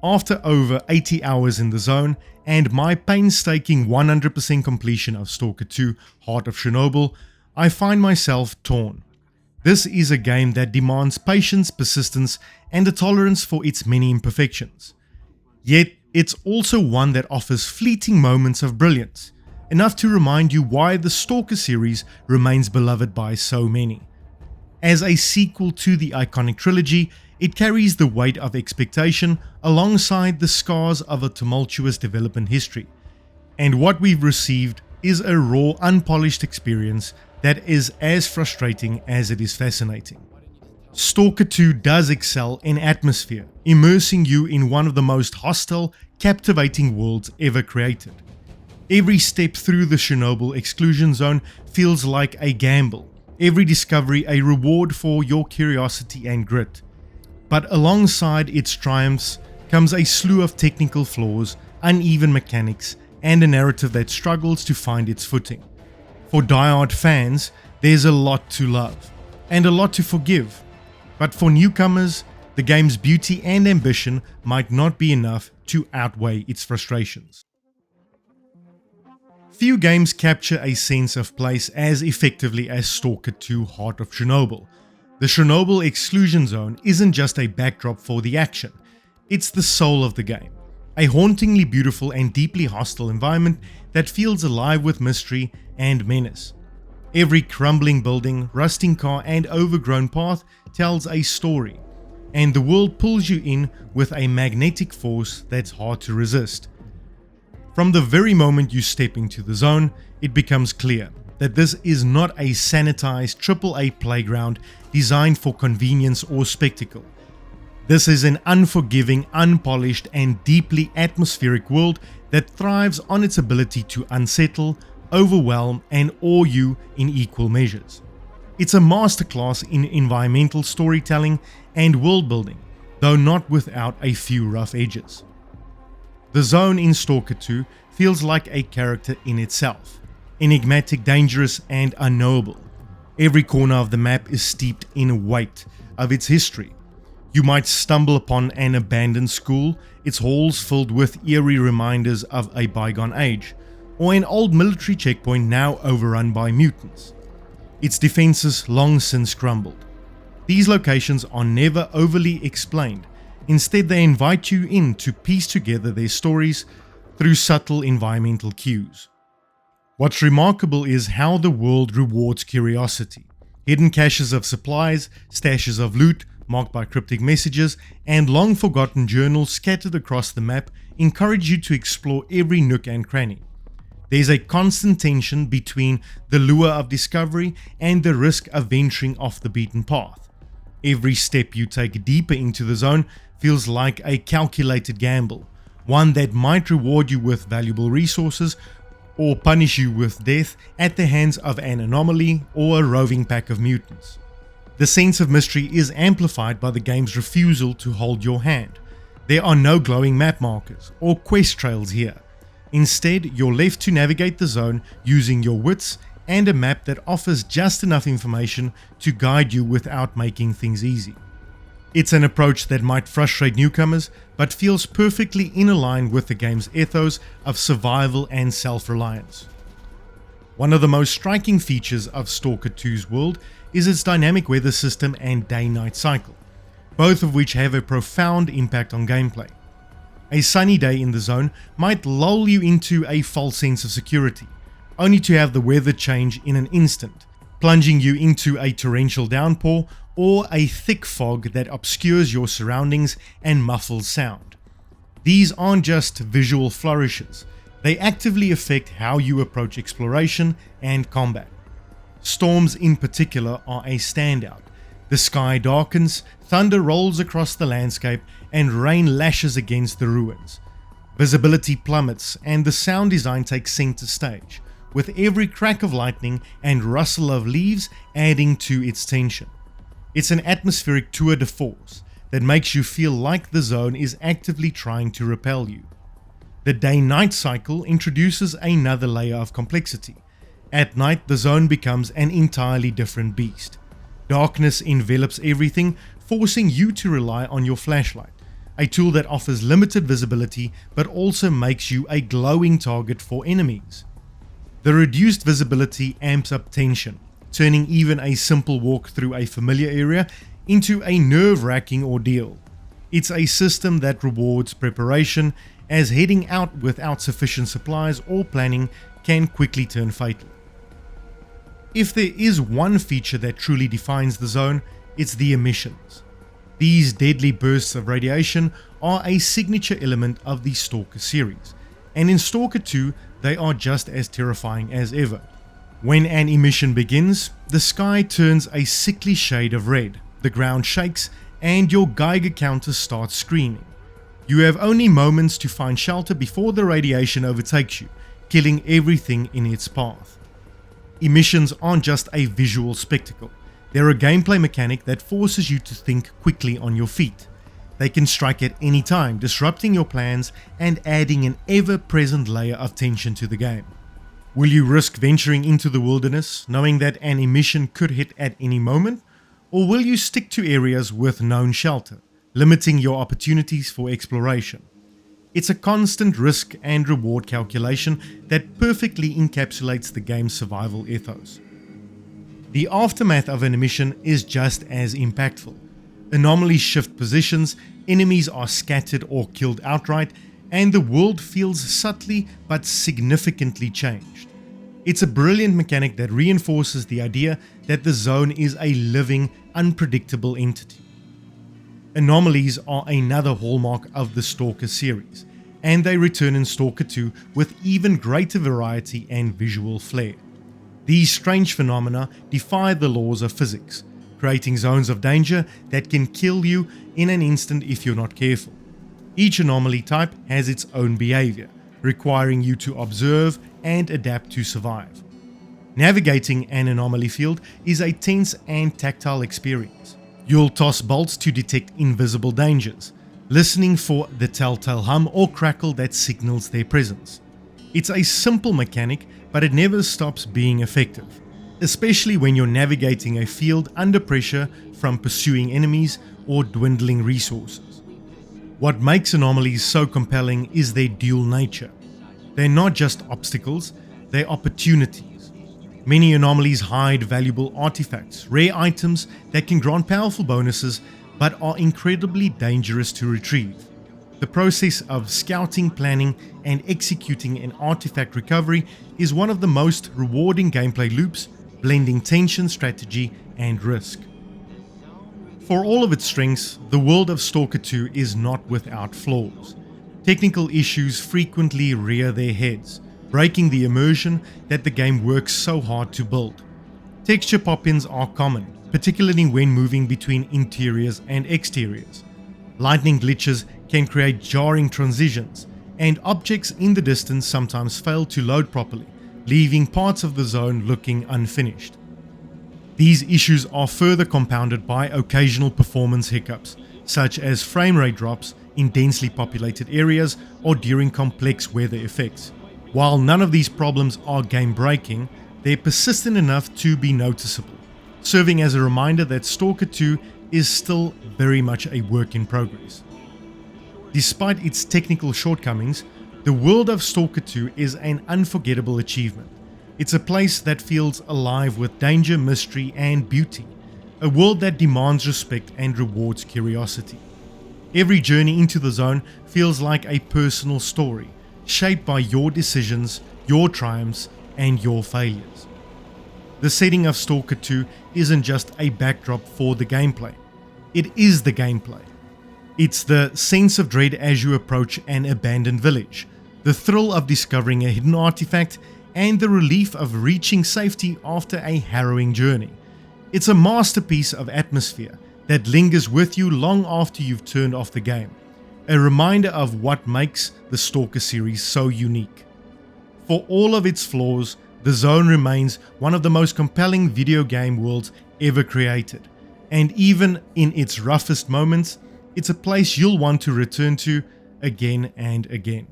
After over 80 hours in the zone and my painstaking 100% completion of Stalker 2 Heart of Chernobyl, I find myself torn. This is a game that demands patience, persistence, and a tolerance for its many imperfections. Yet, it's also one that offers fleeting moments of brilliance, enough to remind you why the Stalker series remains beloved by so many. As a sequel to the iconic trilogy, it carries the weight of expectation alongside the scars of a tumultuous development history. And what we've received is a raw, unpolished experience that is as frustrating as it is fascinating. Stalker 2 does excel in atmosphere, immersing you in one of the most hostile, captivating worlds ever created. Every step through the Chernobyl exclusion zone feels like a gamble, every discovery a reward for your curiosity and grit. But alongside its triumphs comes a slew of technical flaws, uneven mechanics, and a narrative that struggles to find its footing. For die-hard fans, there's a lot to love, and a lot to forgive. But for newcomers, the game's beauty and ambition might not be enough to outweigh its frustrations. Few games capture a sense of place as effectively as Stalker 2 Heart of Chernobyl. The Chernobyl exclusion zone isn't just a backdrop for the action, it's the soul of the game. A hauntingly beautiful and deeply hostile environment that feels alive with mystery and menace. Every crumbling building, rusting car, and overgrown path tells a story, and the world pulls you in with a magnetic force that's hard to resist. From the very moment you step into the zone, it becomes clear that this is not a sanitized AAA playground designed for convenience or spectacle. This is an unforgiving, unpolished, and deeply atmospheric world that thrives on its ability to unsettle, overwhelm, and awe you in equal measures. It's a masterclass in environmental storytelling and world building, though not without a few rough edges. The zone in Stalker 2 feels like a character in itself, enigmatic, dangerous, and unknowable. Every corner of the map is steeped in weight of its history. You might stumble upon an abandoned school, its halls filled with eerie reminders of a bygone age, or an old military checkpoint now overrun by mutants. Its defenses long since crumbled. These locations are never overly explained. Instead, they invite you in to piece together their stories through subtle environmental cues. What's remarkable is how the world rewards curiosity. Hidden caches of supplies, stashes of loot marked by cryptic messages, and long-forgotten journals scattered across the map encourage you to explore every nook and cranny. There's a constant tension between the lure of discovery and the risk of venturing off the beaten path. Every step you take deeper into the zone feels like a calculated gamble, one that might reward you with valuable resources or punish you with death at the hands of an anomaly or a roving pack of mutants. The sense of mystery is amplified by the game's refusal to hold your hand. There are no glowing map markers or quest trails here. Instead, you're left to navigate the zone using your wits and a map that offers just enough information to guide you without making things easy. It's an approach that might frustrate newcomers, but feels perfectly in line with the game's ethos of survival and self-reliance. One of the most striking features of Stalker 2's world is its dynamic weather system and day-night cycle, both of which have a profound impact on gameplay. A sunny day in the zone might lull you into a false sense of security, only to have the weather change in an instant, plunging you into a torrential downpour or a thick fog that obscures your surroundings and muffles sound. These aren't just visual flourishes, they actively affect how you approach exploration and combat. Storms in particular are a standout. The sky darkens, thunder rolls across the landscape, and rain lashes against the ruins. Visibility plummets and the sound design takes center stage, with every crack of lightning and rustle of leaves adding to its tension. It's an atmospheric tour de force that makes you feel like the zone is actively trying to repel you. The day-night cycle introduces another layer of complexity. At night, the zone becomes an entirely different beast. Darkness envelops everything, forcing you to rely on your flashlight, a tool that offers limited visibility but also makes you a glowing target for enemies. The reduced visibility amps up tension, turning even a simple walk through a familiar area into a nerve-wracking ordeal. It's a system that rewards preparation, as heading out without sufficient supplies or planning can quickly turn fatal. If there is one feature that truly defines the zone, it's the emissions. These deadly bursts of radiation are a signature element of the STALKER series, and in STALKER 2 they are just as terrifying as ever. When an emission begins, the sky turns a sickly shade of red, the ground shakes, and your Geiger counter starts screaming. You have only moments to find shelter before the radiation overtakes you, killing everything in its path. Emissions aren't just a visual spectacle. They're a gameplay mechanic that forces you to think quickly on your feet. They can strike at any time, disrupting your plans and adding an ever-present layer of tension to the game. Will you risk venturing into the wilderness, knowing that an emission could hit at any moment? Or will you stick to areas with known shelter, limiting your opportunities for exploration? It's a constant risk and reward calculation that perfectly encapsulates the game's survival ethos. The aftermath of an emission is just as impactful. Anomalies shift positions, enemies are scattered or killed outright, and the world feels subtly but significantly changed. It's a brilliant mechanic that reinforces the idea that the zone is a living, unpredictable entity. Anomalies are another hallmark of the STALKER series, and they return in STALKER 2 with even greater variety and visual flair. These strange phenomena defy the laws of physics, creating zones of danger that can kill you in an instant if you're not careful. Each anomaly type has its own behavior, requiring you to observe and adapt to survive. Navigating an anomaly field is a tense and tactile experience. You'll toss bolts to detect invisible dangers, listening for the telltale hum or crackle that signals their presence. It's a simple mechanic, but it never stops being effective, especially when you're navigating a field under pressure from pursuing enemies or dwindling resources. What makes anomalies so compelling is their dual nature. They're not just obstacles, they're opportunities. Many anomalies hide valuable artifacts, rare items that can grant powerful bonuses but are incredibly dangerous to retrieve. The process of scouting, planning, and executing an artifact recovery is one of the most rewarding gameplay loops, blending tension, strategy, and risk. For all of its strengths, the world of STALKER 2 is not without flaws. Technical issues frequently rear their heads, breaking the immersion that the game works so hard to build. Texture pop-ins are common, particularly when moving between interiors and exteriors. Lightning glitches can create jarring transitions, and objects in the distance sometimes fail to load properly, leaving parts of the zone looking unfinished. These issues are further compounded by occasional performance hiccups, such as frame rate drops in densely populated areas or during complex weather effects. While none of these problems are game-breaking, they're persistent enough to be noticeable, serving as a reminder that STALKER 2 is still very much a work in progress. Despite its technical shortcomings, the world of STALKER 2 is an unforgettable achievement. It's a place that feels alive with danger, mystery, and beauty, a world that demands respect and rewards curiosity. Every journey into the zone feels like a personal story, shaped by your decisions, your triumphs, and your failures. The setting of STALKER 2 isn't just a backdrop for the gameplay, it is the gameplay. It's the sense of dread as you approach an abandoned village, the thrill of discovering a hidden artifact, and the relief of reaching safety after a harrowing journey. It's a masterpiece of atmosphere that lingers with you long after you've turned off the game, a reminder of what makes the STALKER series so unique. For all of its flaws, the zone remains one of the most compelling video game worlds ever created, and even in its roughest moments, it's a place you'll want to return to again and again.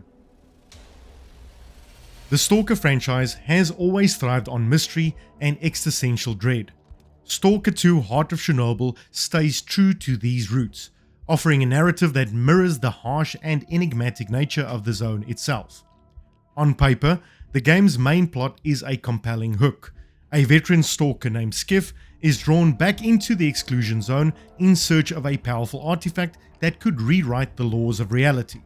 The STALKER franchise has always thrived on mystery and existential dread. STALKER 2 Heart of Chernobyl stays true to these roots, offering a narrative that mirrors the harsh and enigmatic nature of the zone itself. On paper, the game's main plot is a compelling hook. A veteran stalker named Skiff is drawn back into the exclusion zone in search of a powerful artifact that could rewrite the laws of reality.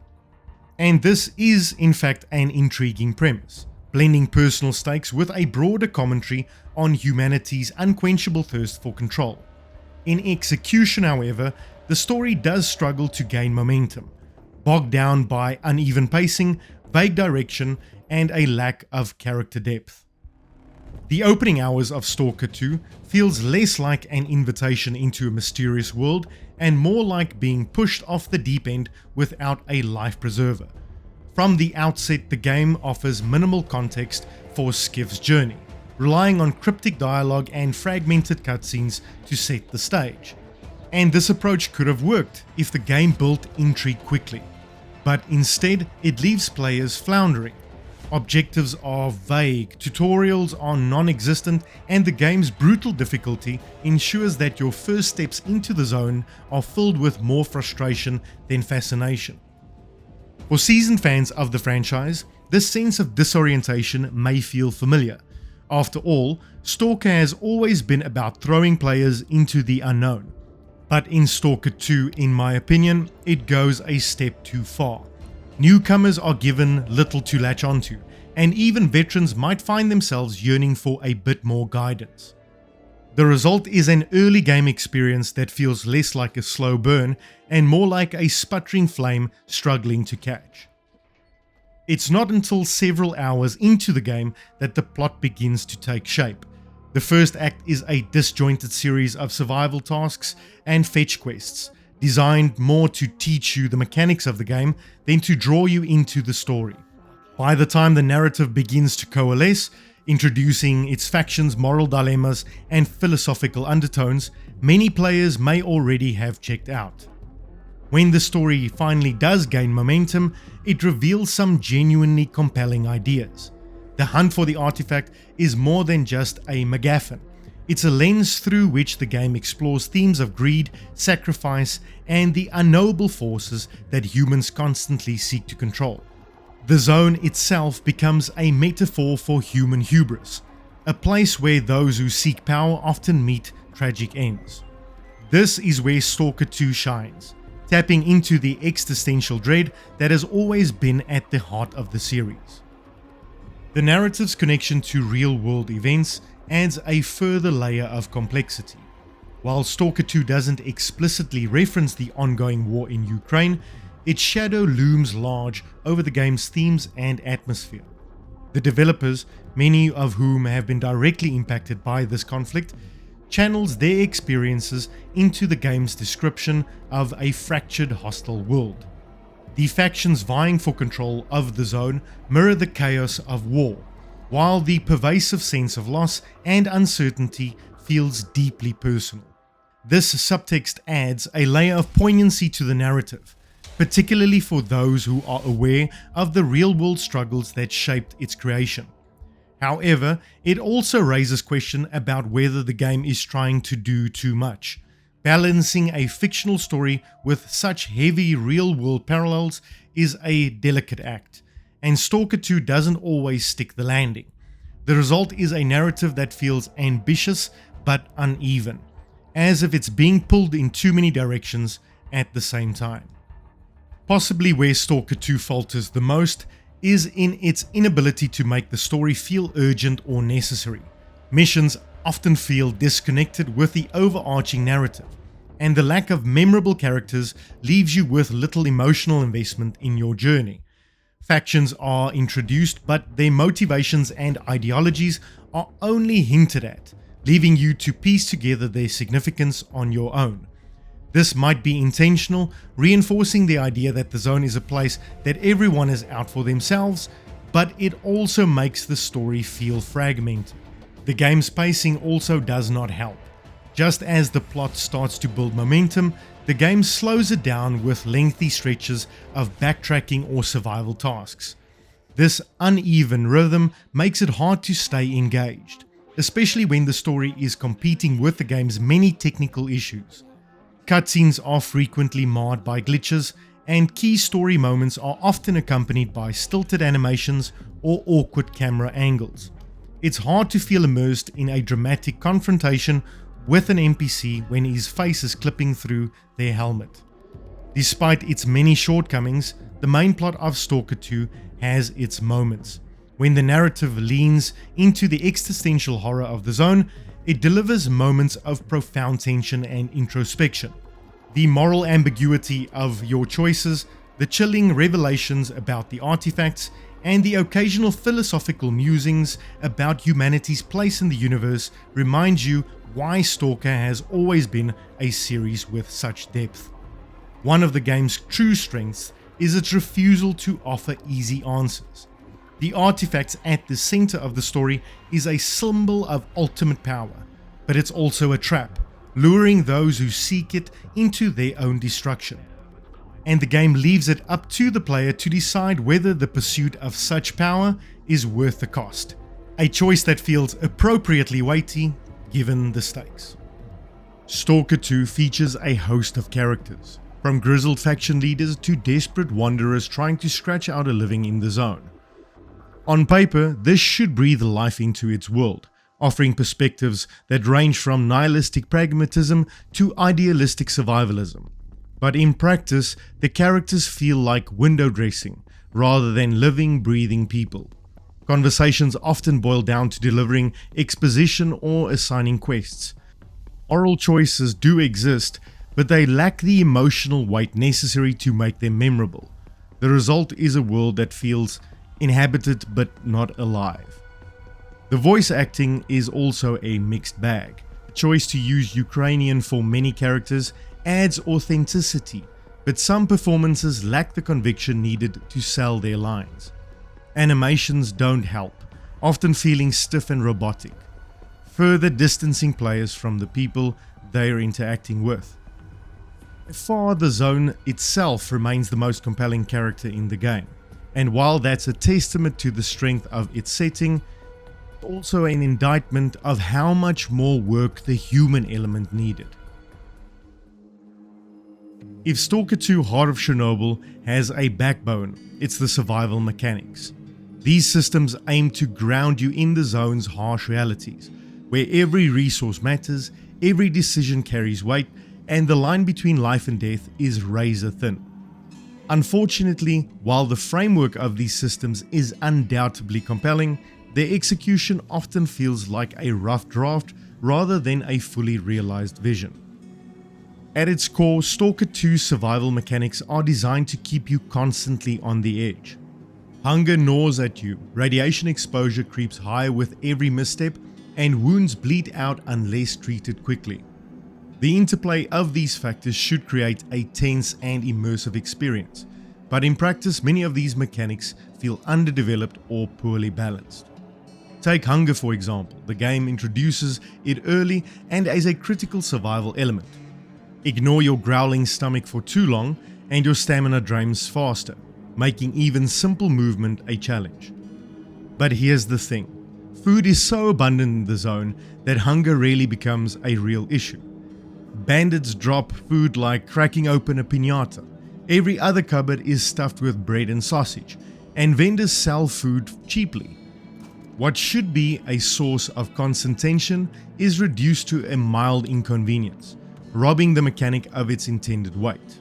And this is, in fact, an intriguing premise, blending personal stakes with a broader commentary on humanity's unquenchable thirst for control. In execution, however, the story does struggle to gain momentum, bogged down by uneven pacing, vague direction, and a lack of character depth. The opening hours of Stalker 2 feels less like an invitation into a mysterious world and more like being pushed off the deep end without a life preserver. From the outset, the game offers minimal context for Skiff's journey, relying on cryptic dialogue and fragmented cutscenes to set the stage. And this approach could have worked if the game built intrigue quickly, but instead it leaves players floundering. Objectives are vague, tutorials are non-existent, and the game's brutal difficulty ensures that your first steps into the zone are filled with more frustration than fascination. For seasoned fans of the franchise, this sense of disorientation may feel familiar. After all, Stalker has always been about throwing players into the unknown. But in Stalker 2, in my opinion, it goes a step too far. Newcomers are given little to latch onto, and even veterans might find themselves yearning for a bit more guidance. The result is an early game experience that feels less like a slow burn and more like a sputtering flame struggling to catch. It's not until several hours into the game that the plot begins to take shape. The first act is a disjointed series of survival tasks and fetch quests, designed more to teach you the mechanics of the game than to draw you into the story. By the time the narrative begins to coalesce, introducing its factions' moral dilemmas and philosophical undertones, many players may already have checked out. When the story finally does gain momentum, it reveals some genuinely compelling ideas. The hunt for the artifact is more than just a MacGuffin. It's a lens through which the game explores themes of greed, sacrifice, and the unknowable forces that humans constantly seek to control. The zone itself becomes a metaphor for human hubris, a place where those who seek power often meet tragic ends. This is where Stalker 2 shines, tapping into the existential dread that has always been at the heart of the series. The narrative's connection to real-world events adds a further layer of complexity. While Stalker 2 doesn't explicitly reference the ongoing war in Ukraine, its shadow looms large over the game's themes and atmosphere. The developers, many of whom have been directly impacted by this conflict, channels their experiences into the game's description of a fractured, hostile world. The factions vying for control of the zone mirror the chaos of war, while the pervasive sense of loss and uncertainty feels deeply personal. This subtext adds a layer of poignancy to the narrative, particularly for those who are aware of the real-world struggles that shaped its creation. However, it also raises questions about whether the game is trying to do too much. Balancing a fictional story with such heavy real-world parallels is a delicate act, and Stalker 2 doesn't always stick the landing. The result is a narrative that feels ambitious but uneven, as if it's being pulled in too many directions at the same time. Possibly where Stalker 2 falters the most is in its inability to make the story feel urgent or necessary. Missions often feel disconnected with the overarching narrative, and the lack of memorable characters leaves you with little emotional investment in your journey. Factions are introduced, but their motivations and ideologies are only hinted at, leaving you to piece together their significance on your own. This might be intentional, reinforcing the idea that the zone is a place that everyone is out for themselves, but it also makes the story feel fragmented. The game's pacing also does not help. Just as the plot starts to build momentum, the game slows it down with lengthy stretches of backtracking or survival tasks. This uneven rhythm makes it hard to stay engaged, especially when the story is competing with the game's many technical issues. Cutscenes are frequently marred by glitches, and key story moments are often accompanied by stilted animations or awkward camera angles. It's hard to feel immersed in a dramatic confrontation with an NPC when his face is clipping through their helmet. Despite its many shortcomings, the main plot of STALKER 2 has its moments. When the narrative leans into the existential horror of the zone, it delivers moments of profound tension and introspection. The moral ambiguity of your choices, the chilling revelations about the artifacts, and the occasional philosophical musings about humanity's place in the universe remind you why STALKER has always been a series with such depth. One of the game's true strengths is its refusal to offer easy answers. The artifacts at the center of the story is a symbol of ultimate power, but it's also a trap, luring those who seek it into their own destruction. And the game leaves it up to the player to decide whether the pursuit of such power is worth the cost, a choice that feels appropriately weighty given the stakes. STALKER 2 features a host of characters, from grizzled faction leaders to desperate wanderers trying to scratch out a living in the zone. On paper, this should breathe life into its world, offering perspectives that range from nihilistic pragmatism to idealistic survivalism. But in practice, the characters feel like window dressing rather than living, breathing people. Conversations often boil down to delivering exposition or assigning quests. Oral choices do exist, but they lack the emotional weight necessary to make them memorable. The result is a world that feels inhabited but not alive. The voice acting is also a mixed bag. The choice to use Ukrainian for many characters adds authenticity, but some performances lack the conviction needed to sell their lines. Animations don't help, often feeling stiff and robotic, further distancing players from the people they are interacting with. By far, the zone itself remains the most compelling character in the game, and while that's a testament to the strength of its setting, also an indictment of how much more work the human element needed. If STALKER 2 Heart of Chernobyl has a backbone, it's the survival mechanics. These systems aim to ground you in the zone's harsh realities, where every resource matters, every decision carries weight, and the line between life and death is razor thin. Unfortunately, while the framework of these systems is undoubtedly compelling, their execution often feels like a rough draft rather than a fully realized vision. At its core, STALKER 2's survival mechanics are designed to keep you constantly on the edge. Hunger gnaws at you, radiation exposure creeps higher with every misstep, and wounds bleed out unless treated quickly. The interplay of these factors should create a tense and immersive experience, but in practice many of these mechanics feel underdeveloped or poorly balanced. Take hunger for example. The game introduces it early and as a critical survival element. Ignore your growling stomach for too long and your stamina drains faster, making even simple movement a challenge. But here's the thing. Food is so abundant in the zone that hunger rarely becomes a real issue. Bandits drop food like cracking open a piñata. Every other cupboard is stuffed with bread and sausage, and vendors sell food cheaply. What should be a source of constant tension is reduced to a mild inconvenience, robbing the mechanic of its intended weight.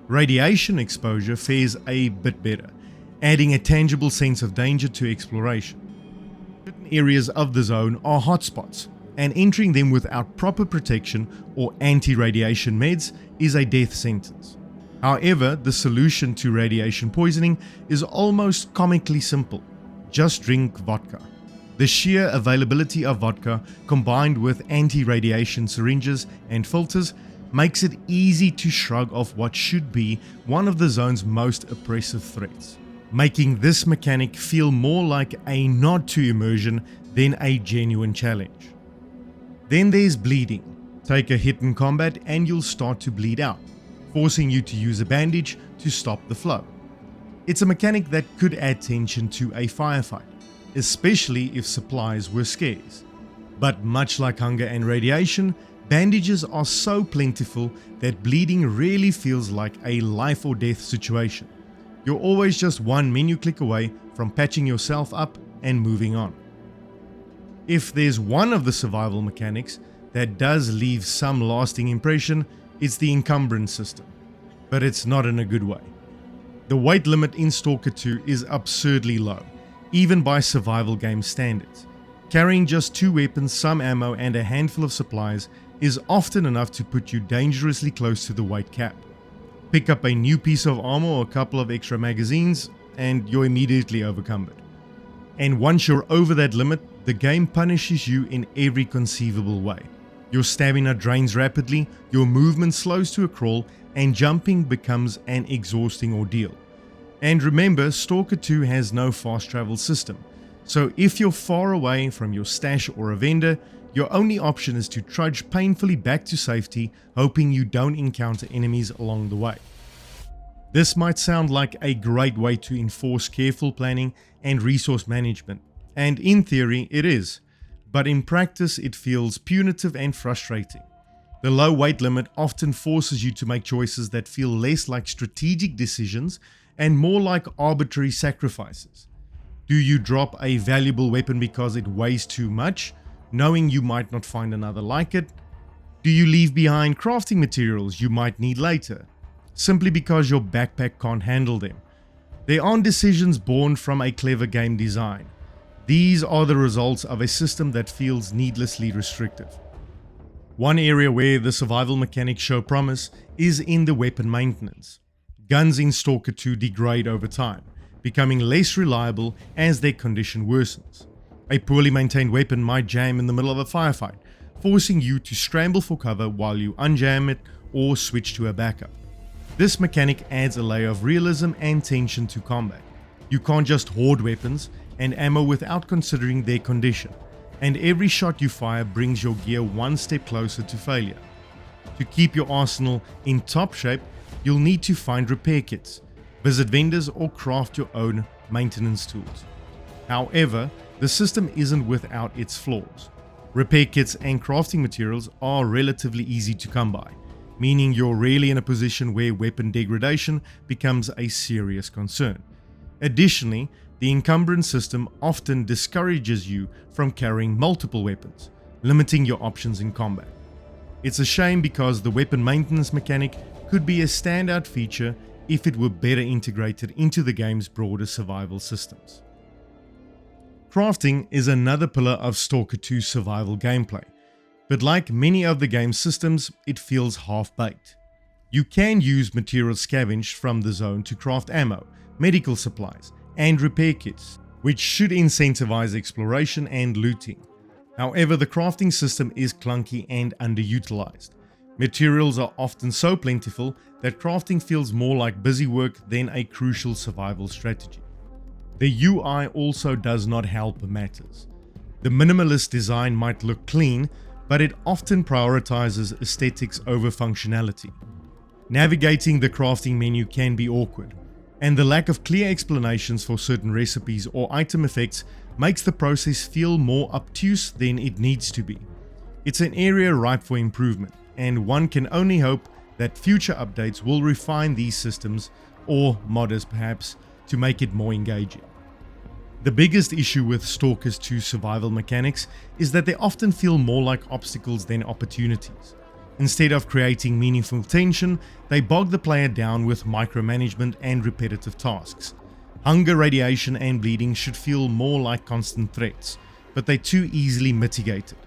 Radiation exposure fares a bit better, adding a tangible sense of danger to exploration. Certain areas of the zone are hotspots, and entering them without proper protection or anti-radiation meds is a death sentence. However, the solution to radiation poisoning is almost comically simple. Just drink vodka. The sheer availability of vodka, combined with anti-radiation syringes and filters, makes it easy to shrug off what should be one of the zone's most oppressive threats, making this mechanic feel more like a nod to immersion than a genuine challenge. Then there's bleeding. Take a hit in combat and you'll start to bleed out, forcing you to use a bandage to stop the flow. It's a mechanic that could add tension to a firefight, especially if supplies were scarce. But much like hunger and radiation, Bandages are so plentiful that bleeding really feels like a life or death situation. You're always just one menu click away from patching yourself up and moving on. If there's one of the survival mechanics that does leave some lasting impression, it's the encumbrance system, but it's not in a good way. The weight limit in STALKER 2 is absurdly low, even by survival game standards. Carrying just 2 weapons, some ammo and a handful of supplies is often enough to put you dangerously close to the weight cap. Pick up a new piece of armor or a couple of extra magazines and you're immediately overcumbered. And once you're over that limit, the game punishes you in every conceivable way. Your stamina drains rapidly, your movement slows to a crawl, and jumping becomes an exhausting ordeal. And remember, STALKER 2 has no fast travel system, so if you're far away from your stash or a vendor, your only option is to trudge painfully back to safety, hoping you don't encounter enemies along the way. This might sound like a great way to enforce careful planning and resource management, and in theory it is, but in practice it feels punitive and frustrating. The low weight limit often forces you to make choices that feel less like strategic decisions and more like arbitrary sacrifices. Do you drop a valuable weapon because it weighs too much, knowing you might not find another like it? Do you leave behind crafting materials you might need later, simply because your backpack can't handle them? They aren't decisions born from a clever game design. These are the results of a system that feels needlessly restrictive. One area where the survival mechanics show promise is in the weapon maintenance. Guns in STALKER 2 degrade over time, becoming less reliable as their condition worsens. A poorly maintained weapon might jam in the middle of a firefight, forcing you to scramble for cover while you unjam it or switch to a backup. This mechanic adds a layer of realism and tension to combat. You can't just hoard weapons and ammo without considering their condition, and every shot you fire brings your gear one step closer to failure. To keep your arsenal in top shape, you'll need to find repair kits, visit vendors, or craft your own maintenance tools. However, the system isn't without its flaws. Repair kits and crafting materials are relatively easy to come by, meaning you're rarely in a position where weapon degradation becomes a serious concern. Additionally, the encumbrance system often discourages you from carrying multiple weapons, limiting your options in combat. It's a shame because the weapon maintenance mechanic could be a standout feature if it were better integrated into the game's broader survival systems. Crafting is another pillar of STALKER 2's survival gameplay, but like many of the game's systems, it feels half-baked. You can use materials scavenged from the zone to craft ammo, medical supplies, and repair kits, which should incentivize exploration and looting. However, the crafting system is clunky and underutilized. Materials are often so plentiful that crafting feels more like busy work than a crucial survival strategy. The UI also does not help matters. The minimalist design might look clean, but it often prioritizes aesthetics over functionality. Navigating the crafting menu can be awkward, and the lack of clear explanations for certain recipes or item effects makes the process feel more obtuse than it needs to be. It's an area ripe for improvement, and one can only hope that future updates will refine these systems, or modders perhaps, to make it more engaging. The biggest issue with STALKER 2's survival mechanics is that they often feel more like obstacles than opportunities. Instead of creating meaningful tension, they bog the player down with micromanagement and repetitive tasks. Hunger, radiation, and bleeding should feel more like constant threats, but they're too easily mitigated.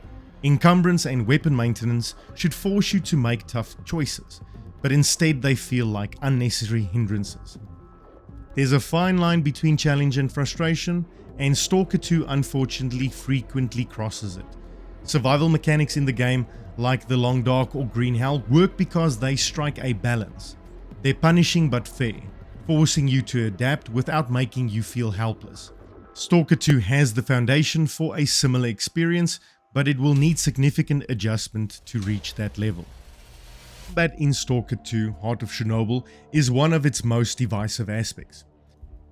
Encumbrance and weapon maintenance should force you to make tough choices, but instead they feel like unnecessary hindrances. There's a fine line between challenge and frustration, and STALKER 2 unfortunately frequently crosses it. Survival mechanics in the game, like the Long Dark or Green Hell, work because they strike a balance. They're punishing but fair, forcing you to adapt without making you feel helpless. STALKER 2 has the foundation for a similar experience, but it will need significant adjustment to reach that level. Combat in STALKER 2 Heart of Chernobyl is one of its most divisive aspects.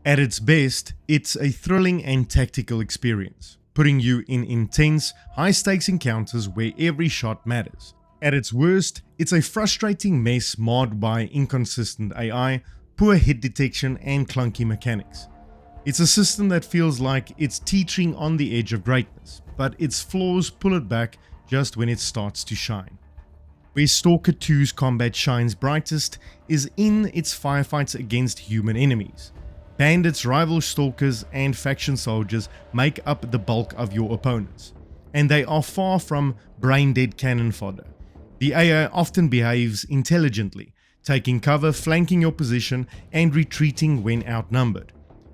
At its best, it's a thrilling and tactical experience, putting you in intense, high-stakes encounters where every shot matters. At its worst, it's a frustrating mess marred by inconsistent AI, poor hit detection, and clunky mechanics. It's a system that feels like it's teetering on the edge of greatness, but its flaws pull it back just when it starts to shine. Where Stalker 2's combat shines brightest is in its firefights against human enemies. Bandits, rival stalkers, and faction soldiers make up the bulk of your opponents, and they are far from brain-dead cannon fodder. The AI often behaves intelligently, taking cover, flanking your position, and retreating when outnumbered.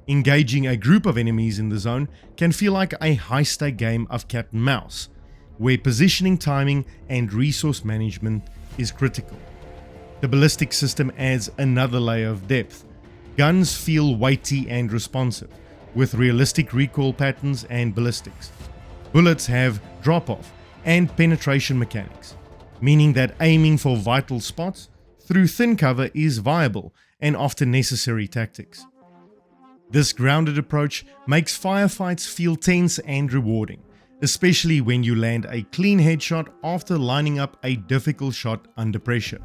Engaging a group of enemies in the zone can feel like a high-stake game of cat and mouse, where positioning, timing, and resource management is critical. The ballistic system adds another layer of depth. Guns feel weighty and responsive, with realistic recoil patterns and ballistics. Bullets have drop-off and penetration mechanics, meaning that aiming for vital spots through thin cover is viable and often necessary tactics. This grounded approach makes firefights feel tense and rewarding, especially when you land a clean headshot after lining up a difficult shot under pressure.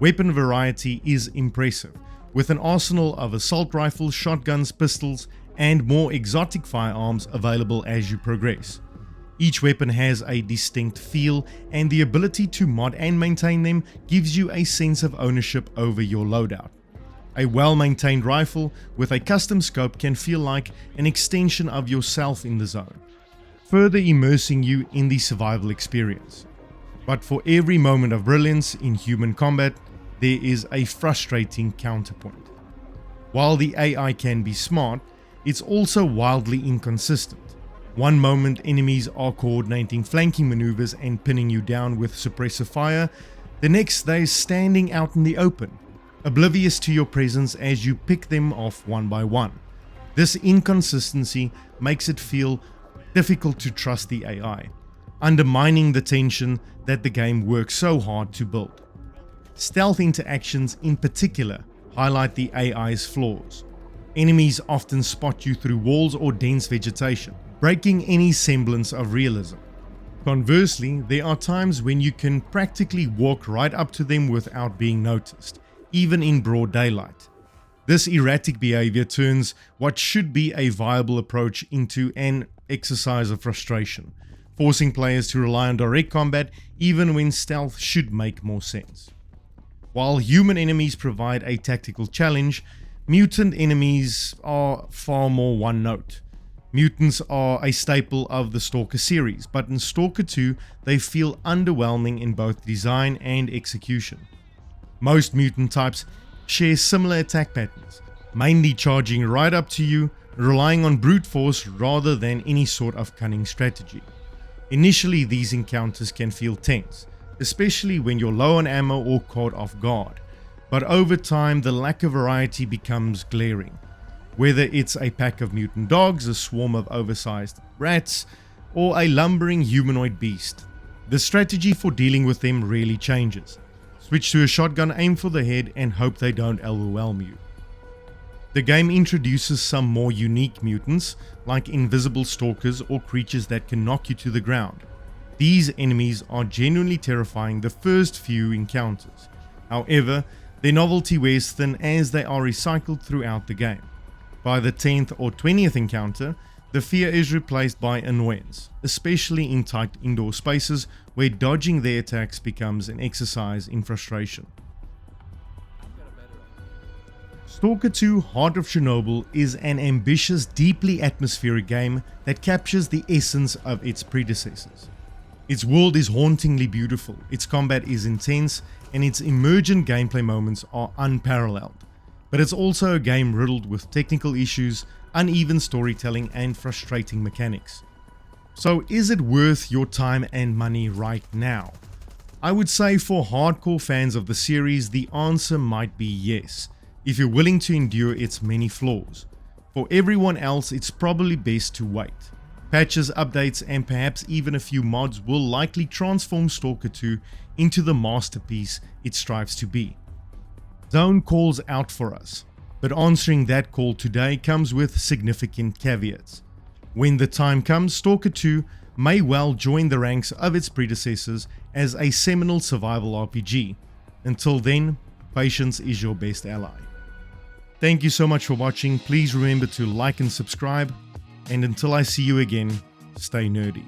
Weapon variety is impressive, with an arsenal of assault rifles, shotguns, pistols, and more exotic firearms available as you progress. Each weapon has a distinct feel, and the ability to mod and maintain them gives you a sense of ownership over your loadout. A well-maintained rifle with a custom scope can feel like an extension of yourself in the zone, further immersing you in the survival experience. But for every moment of brilliance in human combat, there is a frustrating counterpoint. While the AI can be smart, it's also wildly inconsistent. One moment enemies are coordinating flanking maneuvers and pinning you down with suppressive fire, the next they're standing out in the open, oblivious to your presence as you pick them off one by one. This inconsistency makes it feel difficult to trust the AI, undermining the tension that the game works so hard to build. Stealth interactions in particular highlight the AI's flaws. Enemies often spot you through walls or dense vegetation, breaking any semblance of realism. Conversely, there are times when you can practically walk right up to them without being noticed, even in broad daylight. This erratic behavior turns what should be a viable approach into an exercise of frustration, forcing players to rely on direct combat even when stealth should make more sense. While human enemies provide a tactical challenge, mutant enemies are far more one note. Mutants are a staple of the Stalker series, but in Stalker 2 they feel underwhelming in both design and execution. Most mutant types share similar attack patterns, mainly charging right up to you, relying on brute force rather than any sort of cunning strategy. Initially, these encounters can feel tense, especially when you're low on ammo or caught off guard, but over time the lack of variety becomes glaring. Whether it's a pack of mutant dogs, a swarm of oversized rats, or a lumbering humanoid beast, the strategy for dealing with them really changes. Switch to a shotgun, aim for the head, and hope they don't overwhelm you. The game introduces some more unique mutants, like invisible stalkers or creatures that can knock you to the ground. These enemies are genuinely terrifying the first few encounters. However, their novelty wears thin as they are recycled throughout the game. By the 10th or 20th encounter, the fear is replaced by annoyance, especially in tight indoor spaces where dodging their attacks becomes an exercise in frustration. Stalker 2: Heart of Chernobyl is an ambitious, deeply atmospheric game that captures the essence of its predecessors. Its world is hauntingly beautiful, its combat is intense, and its emergent gameplay moments are unparalleled. But it's also a game riddled with technical issues, uneven storytelling, and frustrating mechanics. So is it worth your time and money right now? I would say for hardcore fans of the series, the answer might be yes, if you're willing to endure its many flaws. For everyone else, it's probably best to wait. Patches, updates, and perhaps even a few mods will likely transform Stalker 2 into the masterpiece it strives to be. Zone calls out for us, but answering that call today comes with significant caveats. When the time comes, Stalker 2 may well join the ranks of its predecessors as a seminal survival RPG. Until then, patience is your best ally. Thank you so much for watching. Please remember to like and subscribe, and until I see you again, stay nerdy.